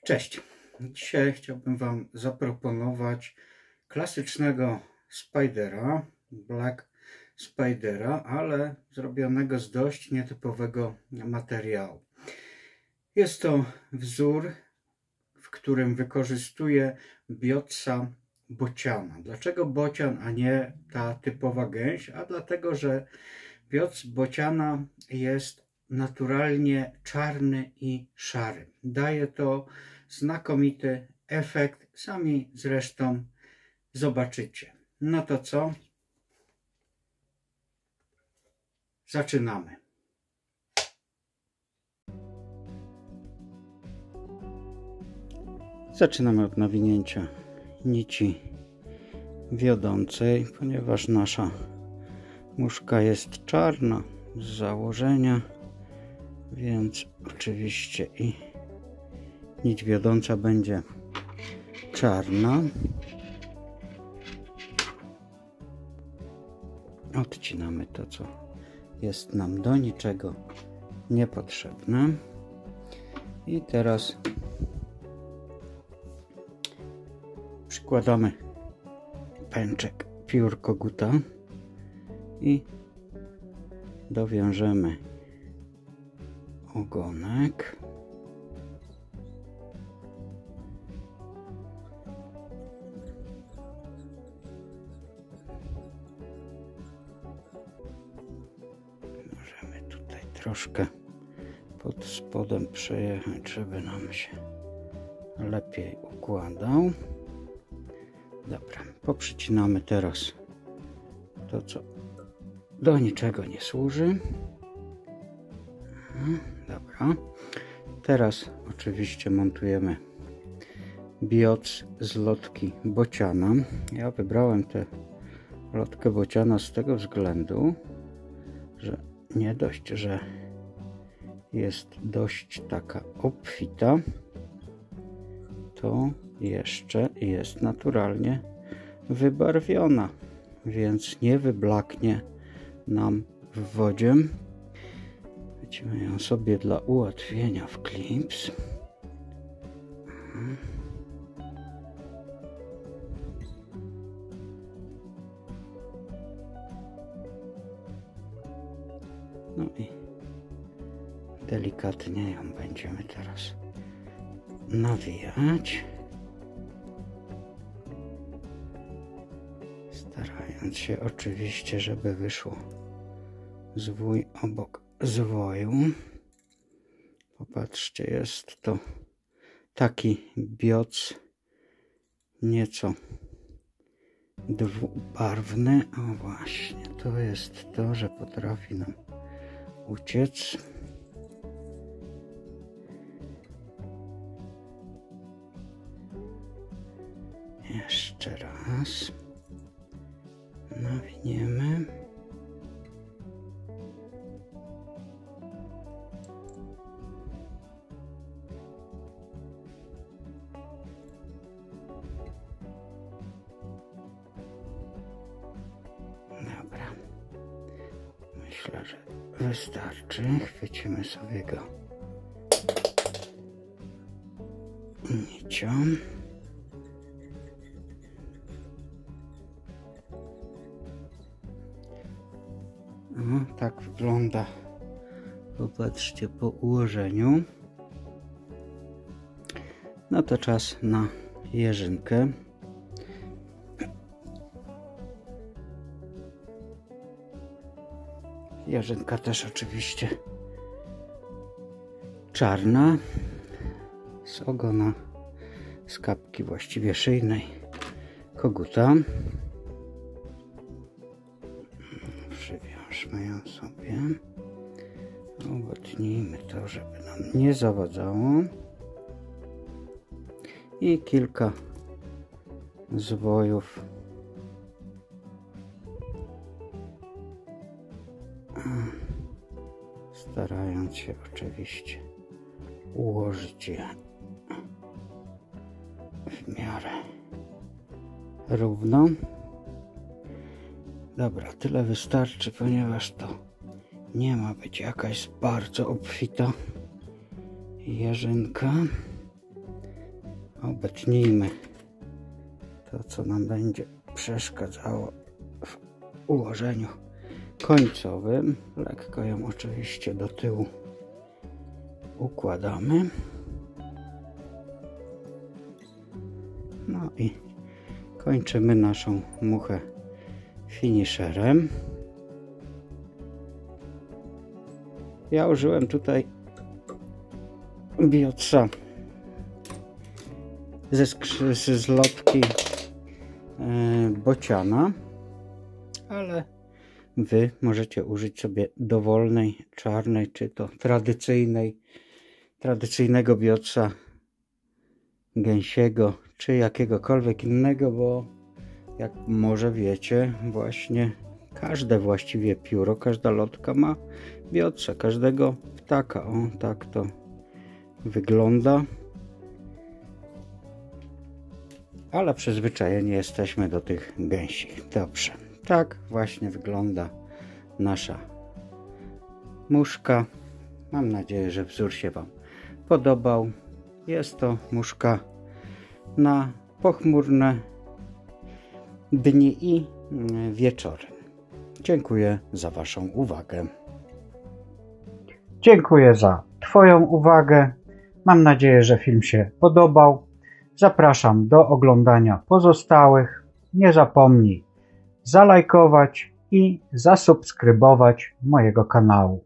Cześć! Dzisiaj chciałbym Wam zaproponować klasycznego Spidera, Black Spidera, ale zrobionego z dość nietypowego materiału. Jest to wzór, w którym wykorzystuję biotsa bociana. Dlaczego bocian, a nie ta typowa gęś? A dlatego, że biots bociana jest naturalnie czarny i szary. Daje to znakomity efekt. Sami zresztą zobaczycie. No to co? Zaczynamy. Zaczynamy od nawinięcia nici wiodącej, ponieważ nasza muszka jest czarna z założenia, więc oczywiście i nić wiodąca będzie czarna. Odcinamy to, co jest nam do niczego niepotrzebne. I teraz przykładamy pęczek piór koguta i dowiążemy ogonek. Możemy tutaj troszkę pod spodem przejechać, żeby nam się lepiej układał. Dobra, poprzycinamy teraz to, co do niczego nie służy. Dobra, teraz oczywiście montujemy bioc z lotki bociana. Ja wybrałem tę lotkę bociana z tego względu, że nie dość, że jest dość taka obfita, to jeszcze jest naturalnie wybarwiona, więc nie wyblaknie nam w wodzie. Wlecimy ją sobie dla ułatwienia w klips. No i delikatnie ją będziemy teraz nawijać, starając się oczywiście, żeby wyszło zwój obok zwoju. Popatrzcie, jest to taki bioc nieco dwubarwny. O właśnie, to jest to, że potrafi nam uciec. Jeszcze raz nawiniemy. Dobra, myślę, że wystarczy. Chwycimy sobie go nicią. No, tak wygląda, popatrzcie, po ułożeniu. No to czas na jeżynkę. Jeżynka też oczywiście czarna, z ogona, z kapki właściwie szyjnej koguta. Przywiążmy ją sobie, obetnijmy to, żeby nam nie zawadzało i kilka zwojów starając się oczywiście ułożyć je w miarę równo. Dobra, tyle wystarczy, ponieważ to nie ma być jakaś bardzo obfita jeżynka. obetnijmy to, co nam będzie przeszkadzało w ułożeniu końcowym. Lekko ją oczywiście do tyłu układamy. No i kończymy naszą muchę finisherem. Ja użyłem tutaj biotsa ze zlotki bociana, ale Wy możecie użyć sobie dowolnej, czarnej, czy to tradycyjnego biotsa gęsiego, czy jakiegokolwiek innego, bo jak może wiecie, właśnie każde właściwie pióro, każda lotka ma biotsa, każdego ptaka. O, tak to wygląda. Ale przyzwyczajeni jesteśmy do tych gęsich. Dobrze, tak właśnie wygląda nasza muszka. Mam nadzieję, że wzór się Wam podobał. Jest to muszka na pochmurne dni i wieczory. Dziękuję za Waszą uwagę. Dziękuję za Twoją uwagę. Mam nadzieję, że film się podobał. Zapraszam do oglądania pozostałych. Nie zapomnij zalajkować i zasubskrybować mojego kanału.